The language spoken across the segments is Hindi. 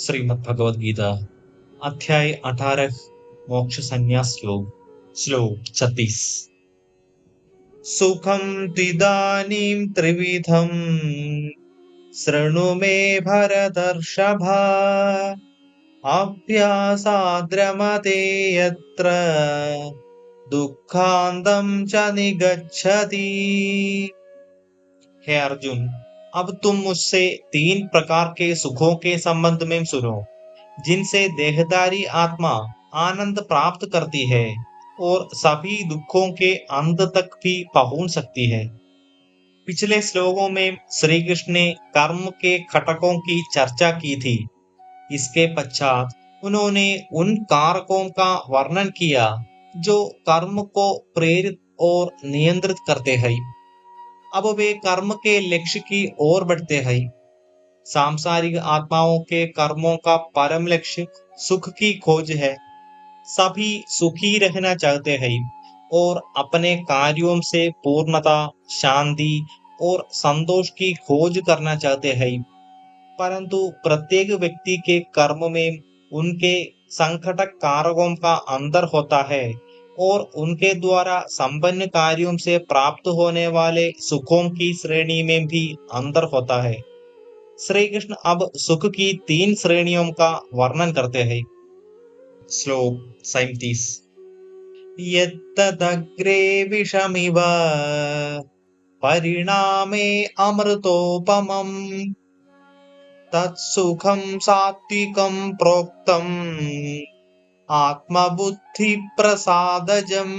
श्रीमद् भगवद गीता अध्याय 18 मोक्ष संन्यास योग श्लोक 36। सुखम त्विदानीं त्रिविधं शृणु मे भरतर्षभा अभ्यासाद्रमते यत्र दुःखान्तं च निगच्छति। हे अर्जुन, अब तुम मुझसे 3 प्रकार के सुखों के संबंध में सुनो, जिनसे देहधारी आत्मा आनंद प्राप्त करती है और सभी दुखों के अंत तक भी पहुंच सकती है। पिछले श्लोकों में श्री कृष्ण ने कर्म के घटकों की चर्चा की थी। इसके पश्चात उन्होंने उन कारकों का वर्णन किया जो कर्म को प्रेरित और नियंत्रित करते हैं। अब वे कर्म के लक्ष्य की ओर बढ़ते हैं। सांसारिक आत्माओं के कर्मों का परम लक्ष्य सुख की खोज है। सभी सुखी रहना चाहते हैं और अपने कार्यों से पूर्णता, शांति और संतोष की खोज करना चाहते हैं। परंतु प्रत्येक व्यक्ति के कर्म में उनके संकटक कारकों का अंतर होता है और उनके द्वारा संपन्न कार्यों से प्राप्त होने वाले सुखों की श्रेणी में भी अंतर होता है। श्री कृष्ण अब सुख की 3 श्रेणियों का वर्णन करते हैं। श्लोक 37। यत्तदग्रे विषमिव परिणामे अमृतोपमम् तत्सुखं सात्विकं प्रोक्तम् आत्मबुद्धि प्रसादजम्।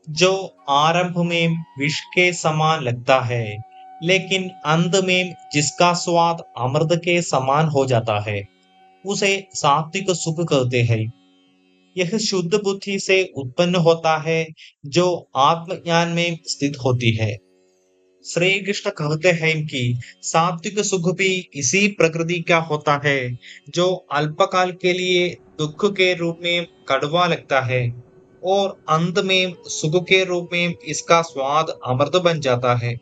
जो आरंभ में विष के समान लगता है, लेकिन अंत में जिसका स्वाद अमृत के समान हो जाता है, उसे सात्विक सुख कहते हैं। यह शुद्ध बुद्धि से उत्पन्न होता है, जो आत्मज्ञान में स्थित होती है। श्री कृष्ण कहते हैं कि सात्विक सुख भी इसी प्रकृति का होता है, जो अल्पकाल के लिए दुख के रूप में कड़वा लगता है और अंत में सुख के रूप में इसका स्वाद अमृत बन जाता है।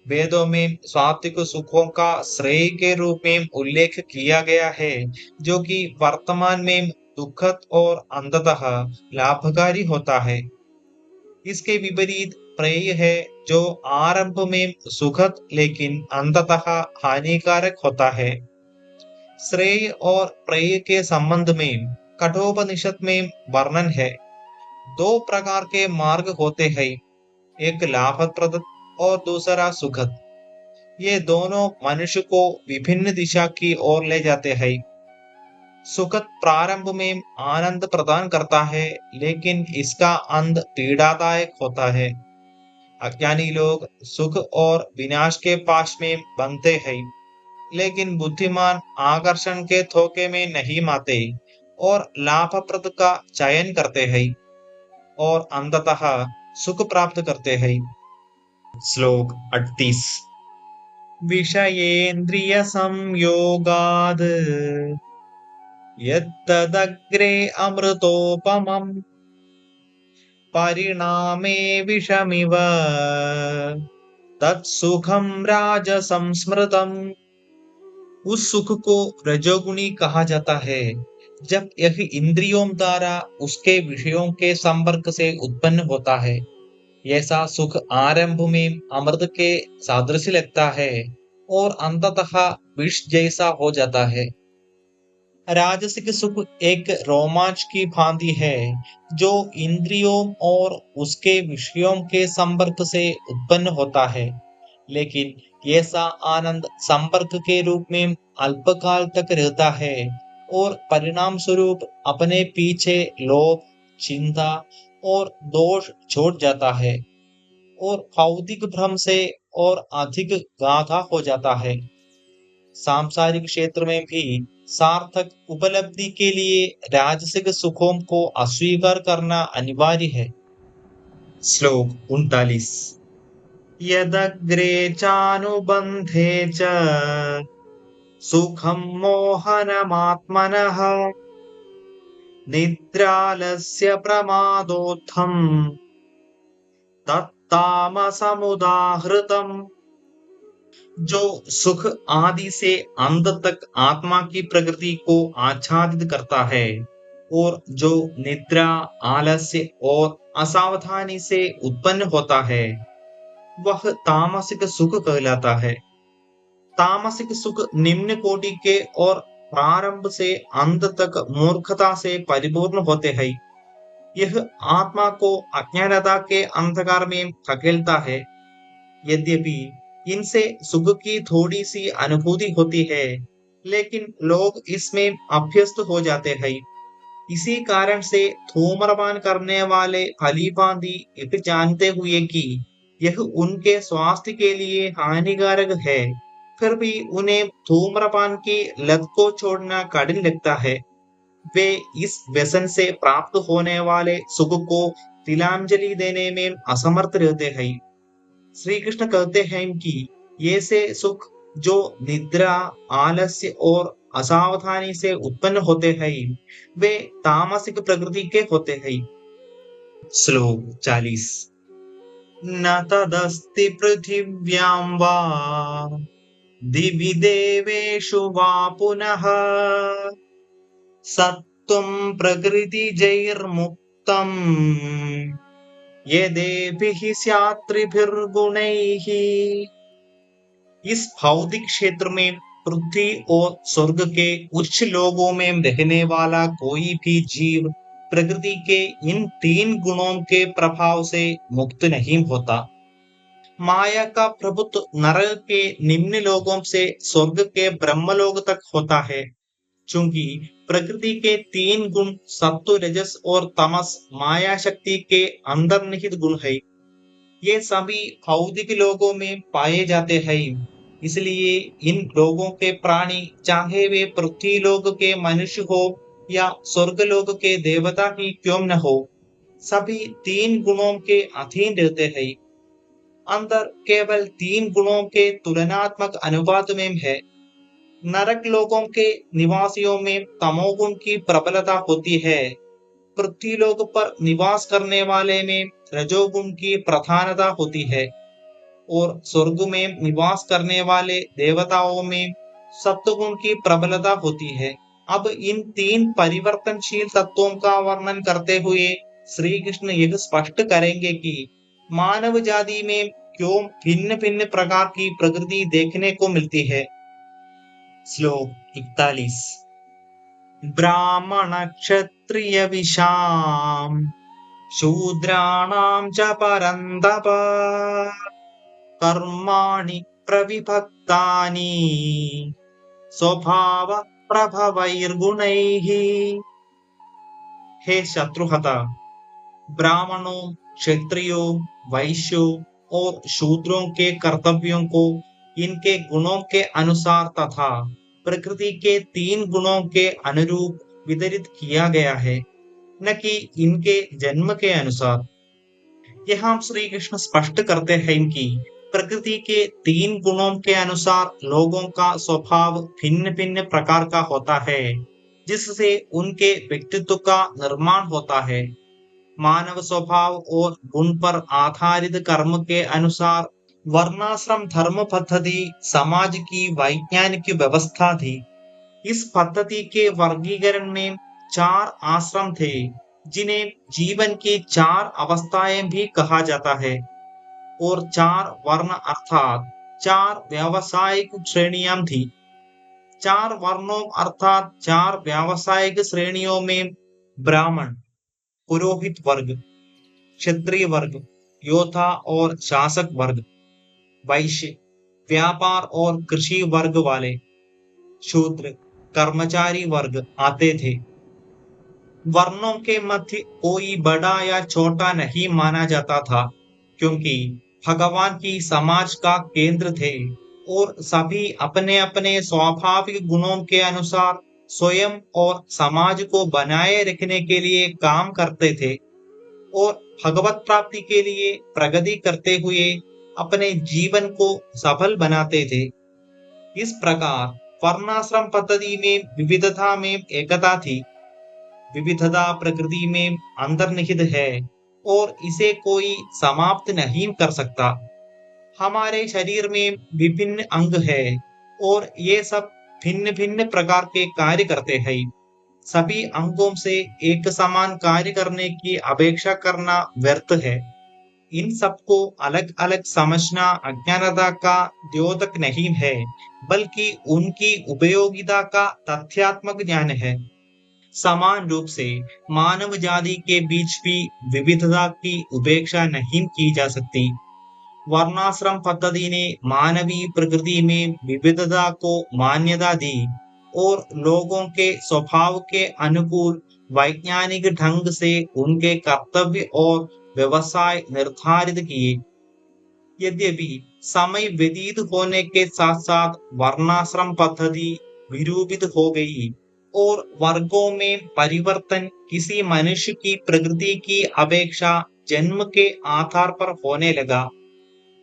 वेदों में सात्विक सुखों का श्रेय के रूप में उल्लेख किया गया है, जो कि वर्तमान में दुखद और अंततः लाभकारी होता है। इसके विपरीत प्रेय है, जो आरंभ में सुखद लेकिन अंततः हानिकारक होता है। श्रेय और प्रेय के संबंध में कठोपनिषद में वर्णन है। 2 प्रकार के मार्ग होते हैं, एक लाभप्रद और दूसरा सुखद। ये दोनों मनुष्य को विभिन्न दिशा की ओर ले जाते हैं। सुखद प्रारंभ में आनंद प्रदान करता है, लेकिन इसका अंत पीड़ादायक होता है। अज्ञानी लोग सुख और विनाश के पाश में बनते हैं, लेकिन बुद्धिमान आकर्षण के धोखे में नहीं आते और लाभप्रद का चयन करते हैं और अंततः सुख प्राप्त करते हैं। श्लोक 38। विषयेन्द्रिय संयोगाद यत्तदग्रे अमृतोपमम् परिणामे विषमिव तत्सुखम राजसं स्मृतम्। उस सुख को रजोगुणी कहा जाता है, जब यह इंद्रियों द्वारा उसके विषयों के संपर्क से उत्पन्न होता है। ऐसा सुख आरंभ में अमृत के सादृश लगता है और अंततः विष जैसा हो जाता है। राजसिक सुख एक रोमांच की भांति है, जो इंद्रियों और उसके विषयों के संपर्क से उत्पन्न होता है, लेकिन ऐसा आनंद संपर्क के रूप में अल्पकाल तक रहता है और परिणाम स्वरूप अपने पीछे लोभ, चिंता और दोष छोड़ जाता है और भौतिक भ्रम से और अधिक गाढ़ा हो जाता है। सांसारिक क्षेत्र में भी सार्थक उपलब्धि के लिए राजसिक सुखों को अस्वीकार करना अनिवार्य है। श्लोक 39। यदग्रे चानुबंधे च सुखं मोहनमात्मनः निद्रालस्य प्रमादोत्थं तत्तामसमुदाहृतम्। जो सुख आदि से अंत तक आत्मा की प्रकृति को आच्छादित करता है और जो निद्रा, आलस्य और असावधानी से उत्पन्न होता है, वह तामसिक सुख कहलाता है। तामसिक सुख निम्न कोटि के और प्रारंभ से अंत तक मूर्खता से परिपूर्ण होते हैं। यह आत्मा को अज्ञानता के अंधकार में धकेलता है। यद्यपि इनसे सुख की थोड़ी सी अनुभूति होती है, लेकिन लोग इसमें अभ्यस्त हो जाते हैं। इसी कारण से धूम्रपान करने वाले भली भांति यह जानते हुए कि यह उनके स्वास्थ्य के लिए हानिकारक है, फिर भी उन्हें धूम्रपान की लत को छोड़ना कठिन लगता है। वे इस व्यसन से प्राप्त होने वाले सुख को तिलांजलि देने में असमर्थ रहते हैं। श्री कृष्ण कहते हैं कि ये से सुख जो निद्रा, आलस्य और असावधानी से उत्पन्न होते हैं, वे तामसिक प्रकृति के होते हैं। श्लोक 40। न तदस्ति पृथिव्यां वा दिवि देवेषु वा पुनः सत्त्वं प्रकृतिजैर्मुक्तम् यदेभिः स्यात् त्रिभिर्गुणैः। इस भौतिक क्षेत्र में पृथ्वी और स्वर्ग के उच्च लोगों में रहने वाला कोई भी जीव प्रकृति के इन तीन गुणों के प्रभाव से मुक्त नहीं होता। माया का प्रभुत्व नरक के निम्न लोगों से स्वर्ग के ब्रह्मलोक तक होता है। चूंकि प्रकृति के तीन गुण सत्व, रजस और तमस माया शक्ति के अंतर्निहित गुण है, ये सभी भौतिक लोगों में पाए जाते हैं। इसलिए इन लोगों के प्राणी, चाहे वे पृथ्वी लोक के मनुष्य हो या स्वर्ग लोक के देवता ही क्यों न हो, सभी तीन गुणों के अधीन रहते हैं। अंतर केवल तीन गुणों के तुलनात्मक अनुपात में है। नरक लोकों के निवासियों में तमोगुण की प्रबलता होती है। पृथ्वी लोक पर निवास करने वाले में रजोगुण की प्रधानता होती है और स्वर्ग में निवास करने वाले देवताओं में सत्वगुण की प्रबलता होती है। अब इन तीन परिवर्तनशील तत्वों का वर्णन करते हुए श्री कृष्ण यह स्पष्ट करेंगे कि मानव जाति में क्यों भिन्न भिन्न प्रकार की प्रकृति देखने को मिलती है। श्लोक 41। ब्राह्मण क्षत्रिय विशाम शूद्राणां च परन्तप कर्माणि प्रविभक्तानि स्वभाव प्रभवैर्गुणैः। हे शत्रुहता, ब्राह्मणों, क्षत्रियों, वैश्यों और शूद्रों के कर्तव्यों को इनके गुणों के अनुसार तथा प्रकृति के तीन गुणों के अनुरूप वितरित किया गया है, न कि इनके जन्म के अनुसार। यहाँ श्री कृष्ण स्पष्ट करते हैं कि प्रकृति के तीन गुणों के अनुसार लोगों का स्वभाव भिन्न भिन्न प्रकार का होता है, जिससे उनके व्यक्तित्व का निर्माण होता है। मानव स्वभाव और गुण पर आधारित कर्म के अनुसार वर्णाश्रम धर्म पद्धति समाज की वैज्ञानिक व्यवस्था थी। इस पद्धति के वर्गीकरण में चार आश्रम थे, जिन्हें जीवन की चार अवस्थाएं भी कहा जाता है, और चार वर्ण अर्थात चार व्यावसायिक श्रेणियां थी। चार वर्णों अर्थात चार व्यावसायिक श्रेणियों में ब्राह्मण, पुरोहित वर्ग, क्षत्रिय वर्ग, योद्धा और शासक वर्ग, वैश्य, व्यापार और कृषि वर्ग वाले, शूद्र, कर्मचारी वर्ग आते थे। वर्णों के मध्य कोई बड़ा या छोटा नहीं माना जाता था, क्योंकि भगवान ही समाज का केंद्र थे और सभी अपने अपने स्वाभाविक गुणों के अनुसार स्वयं और समाज को बनाए रखने के लिए काम करते थे और भगवत प्राप्ति के लिए प्रगति करते हुए अपने जीवन को सफल बनाते थे। इस प्रकार वर्णाश्रम पद्धति में विविधता में एकता थी। विविधता प्रकृति में अंतर्निहित है और इसे कोई समाप्त नहीं कर सकता। हमारे शरीर में विभिन्न अंग है और ये सब भिन्न भिन्न प्रकार के कार्य करते हैं। सभी अंगों से एक समान कार्य करने की अपेक्षा करना व्यर्थ है। इन सबको अलग अलग समझना अज्ञानता का द्योतक नहीं है, बल्कि उनकी उपयोगिता का तथ्यात्मक ज्ञान है। समान रूप से मानव जाति के बीच भी विविधता की उपेक्षा नहीं की जा सकती। वर्णाश्रम पद्धति ने मानवीय प्रकृति में विविधता को मान्यता दी और लोगों के स्वभाव के अनुकूल वैज्ञानिक ढंग से उनके कर्तव्य और व्यवसाय निर्धारित किए। यद्यपि समय व्यतीत होने के साथ साथ वर्णाश्रम पद्धति विरूपित हो गई और वर्गों में परिवर्तन किसी मनुष्य की प्रकृति की अपेक्षा जन्म के आधार पर होने लगा।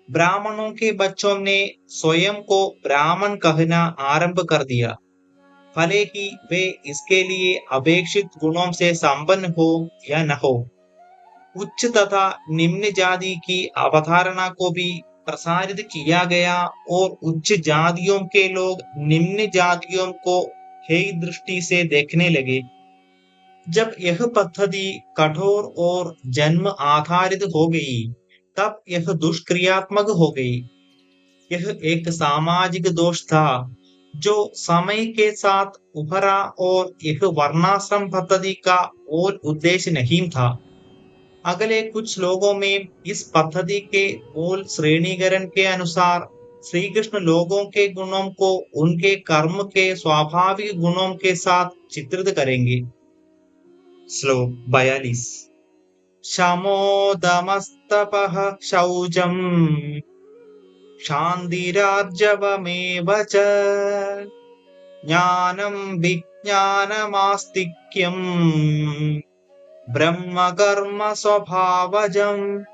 ब्राह्मणों के बच्चों ने स्वयं को ब्राह्मण कहना आरंभ कर दिया, भले ही वे इसके लिए अपेक्षित गुणों से संपन्न हो या न हो। उच्च तथा निम्न जाति की अवधारणा को भी प्रसारित किया गया और उच्च जातियों के लोग निम्न जातियों को हेय दृष्टि से देखने लगे। जब यह पद्धति कठोर और जन्म आधारित हो गई, तब यह दुष्क्रियात्मक हो गई। यह एक सामाजिक दोष था जो समय के साथ उभरा और यह वर्णाश्रम पद्धति का मूल उद्देश्य नहीं था। अगले कुछ लोगों में इस पद्धति के मूल श्रेणीकरण के अनुसार श्री कृष्ण लोगों के गुणों को उनके कर्म के स्वाभाविक गुणों के साथ चित्रित करेंगे। श्लोक 42। शमो दमस्तपः शौचम् क्षान्तिरार्जवमेव च ज्ञानं विज्ञानमास्तिक्यम् ब्रह्म कर्म स्वभावजम्।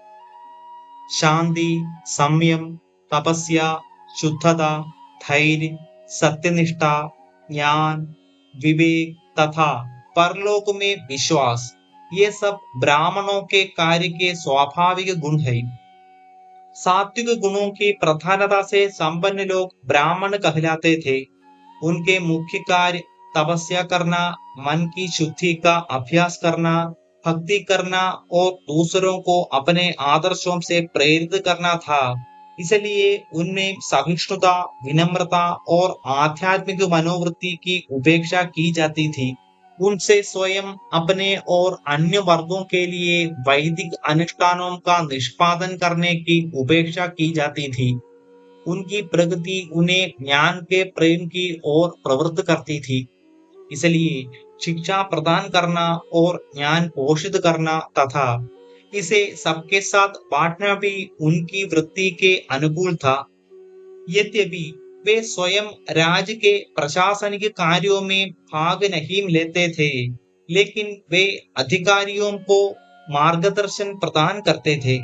शांति, संयम, तपस्या, शुद्धता, धैर्य, सत्यनिष्ठा, ज्ञान, विवेक तथा परलोक में विश्वास, ये सब ब्राह्मणों के कार्य के स्वाभाविक गुण है। सात्विक गुणों की प्रधानता से संपन्न लोग ब्राह्मण कहलाते थे। उनके मुख्य कार्य तपस्या करना, मन की शुद्धि का अभ्यास करना, भक्ति करना और दूसरों को अपने आदर्शों से प्रेरित करना था। इसलिए उनमें सहिष्णुता, विनम्रता और आध्यात्मिक मनोवृत्ति की उपेक्षा की जाती थी। उनसे स्वयं, अपने और अन्य वर्गों के लिए वैदिक अनुष्ठानों का निष्पादन करने की उपेक्षा की जाती थी। उनकी प्रगति उन्हें ज्ञान के प्रेम की ओर प्रवृत्त करती थी। इसलिए शिक्षा प्रदान करना और ज्ञान पोषित करना तथा इसे सबके साथ बांटना भी उनकी वृत्ति के अनुकूल था। यद्यपि वे स्वयं राज्य के प्रशासनिक कार्यों में भाग नहीं लेते थे, लेकिन वे अधिकारियों को मार्गदर्शन प्रदान करते थे।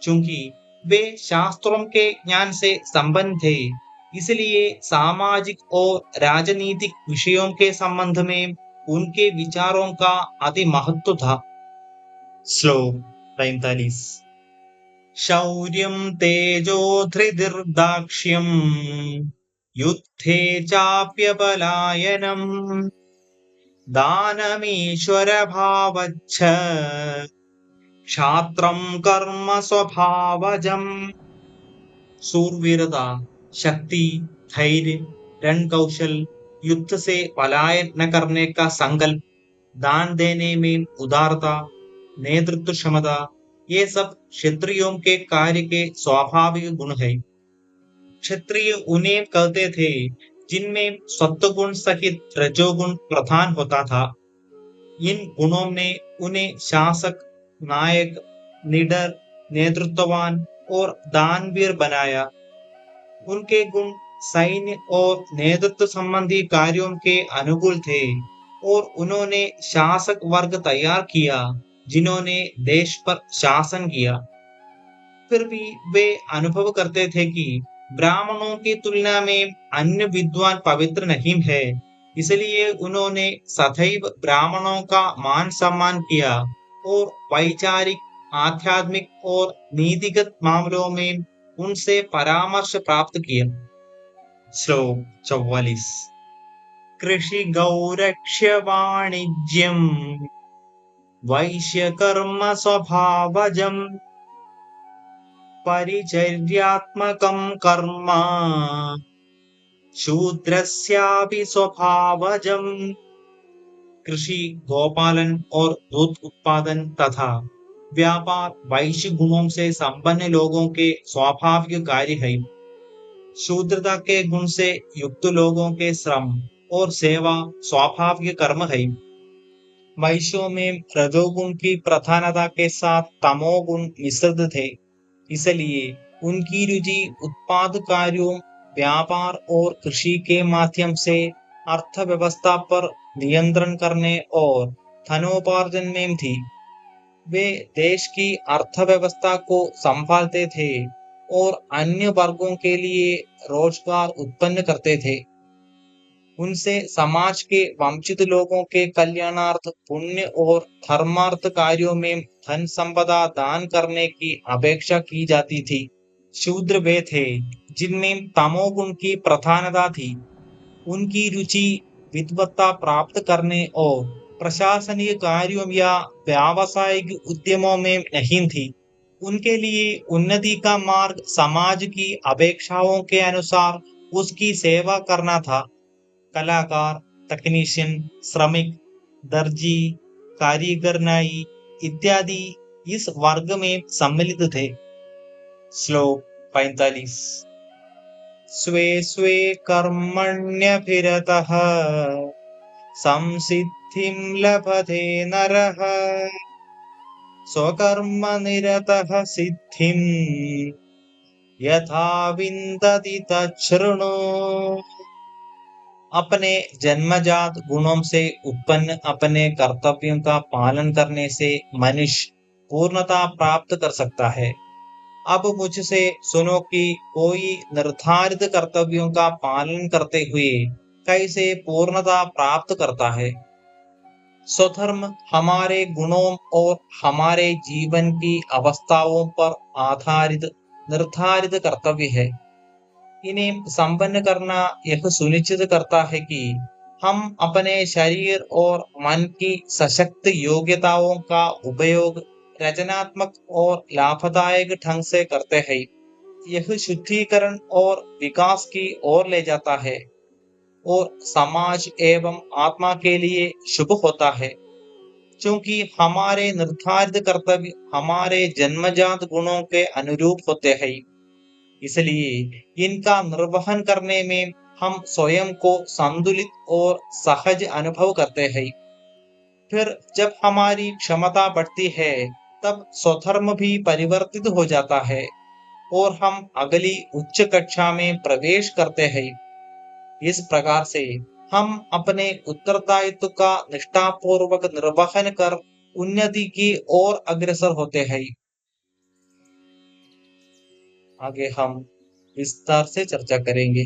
चूंकि वे शास्त्रों के ज्ञान से संपन्न थे, इसलिए सामाजिक और राजनीतिक विषयों के संबंध में उनके विचारों का अति महत्व था। श्लोक 43। शौर्यं तेजो धृतिर्दाक्ष्यं युद्धे चाप्यपलायनम् दानमीश्वर भावच्छ क्षात्रं कर्म स्वभावजम्। सूरवीरता, शक्ति, धैर्य, रण कौशल, युद्ध से पलायन न करने का संकल्प, दान देने में उदारता, नेतृत्व क्षमता, ये सब क्षत्रियों के कार्य के स्वाभाविक गुण है। क्षत्रिय उन्हें कहते थे जिनमें सत्वगुण सहित रजोगुण प्रधान होता था। इन गुणों ने उन्हें शासक, नायक, निडर, नेतृत्ववान और दानवीर बनाया। उनके गुण सैन्य और नेतृत्व संबंधी कार्यों के अनुकूल थे और उन्होंने शासक वर्ग तैयार किया जिन्होंने देश पर शासन किया। फिर भी वे अनुभव करते थे कि ब्राह्मणों की तुलना में अन्य विद्वान पवित्र नहीं है। इसलिए उन्होंने सदैव ब्राह्मणों का मान सम्मान किया और वैचारिक, आध्यात्मिक और नीतिगत मामलों में उनसे परामर्श प्राप्त किया। श्लोक 44। कृषि गौरक्ष्य वाणिज्यम वैश्य कर्म स्वभावजम परिचर्यात्मकं कर्म शूद्रस्यापि स्वभावजम। कृषि, गोपालन और दूध उत्पादन तथा व्यापार वैश्य गुणों से संपन्न लोगों के स्वाभाविक कार्य है। शूद्रता के गुण से युक्त लोगों के श्रम और सेवा स्वाभाविक कर्म है। वैश्यों में रजोगुण की प्रधानता के साथ तमोगुण मिश्रित थे, इसलिए उनकी रुचि उत्पाद कार्यों, व्यापार और कृषि के माध्यम से अर्थव्यवस्था पर नियंत्रण करने और धनोपार्जन में थी। वे देश की अर्थव्यवस्था को संभालते थे और अन्य वर्गों के लिए रोजगार उत्पन्न करते थे। उनसे समाज के वंचित लोगों के कल्याणार्थ पुण्य और धर्मार्थ कार्यों में धन संपदा दान करने की अपेक्षा की जाती थी। शूद्र वे थे जिनमें तमोगुण की प्रधानता थी। उनकी रुचि विद्वत्ता प्राप्त करने और प्रशासनिक कार्यों या व्यावसायिक उद्यमों में नहीं थी। उनके लिए उन्नति का मार्ग समाज की अपेक्षाओं के अनुसार उसकी सेवा करना था। कलाकार, तकनीशियन, श्रमिक, दर्जी, कारीगर नाई इत्यादि इस वर्ग में सम्मिलित थे। श्लोक 45। स्वे स्वे कर्मण्यभिरतः संसिद्धिं लभते नरः स्वकर्मनिरतः सिद्धिं यथा विन्दति तच्छृणु। अपने जन्मजात गुणों से उत्पन्न अपने कर्तव्यों का पालन करने से मनुष्य पूर्णता प्राप्त कर सकता है। अब मुझसे सुनो कि कोई निर्धारित कर्तव्यों का पालन करते हुए कैसे पूर्णता प्राप्त करता है। स्वधर्म हमारे गुणों और हमारे जीवन की अवस्थाओं पर आधारित निर्धारित कर्तव्य है। इन्हें संपन्न करना यह सुनिश्चित करता है कि हम अपने शरीर और मन की सशक्त योग्यताओं का उपयोग रचनात्मक और लाभदायक ढंग से करते हैं। यह शुद्धिकरण और विकास की ओर ले जाता है और समाज एवं आत्मा के लिए शुभ होता है। क्योंकि हमारे निर्धारित कर्तव्य हमारे जन्मजात गुणों के अनुरूप होते हैं, इसलिए इनका निर्वहन करने में हम स्वयं को संतुलित और सहज अनुभव करते हैं। फिर जब हमारी क्षमता बढ़ती है, तब स्वधर्म भी परिवर्तित हो जाता है और हम अगली उच्च कक्षा में प्रवेश करते हैं। इस प्रकार से हम अपने उत्तरदायित्व का निष्ठापूर्वक निर्वहन कर उन्नति की ओर अग्रसर होते हैं। आगे हम विस्तार से चर्चा करेंगे।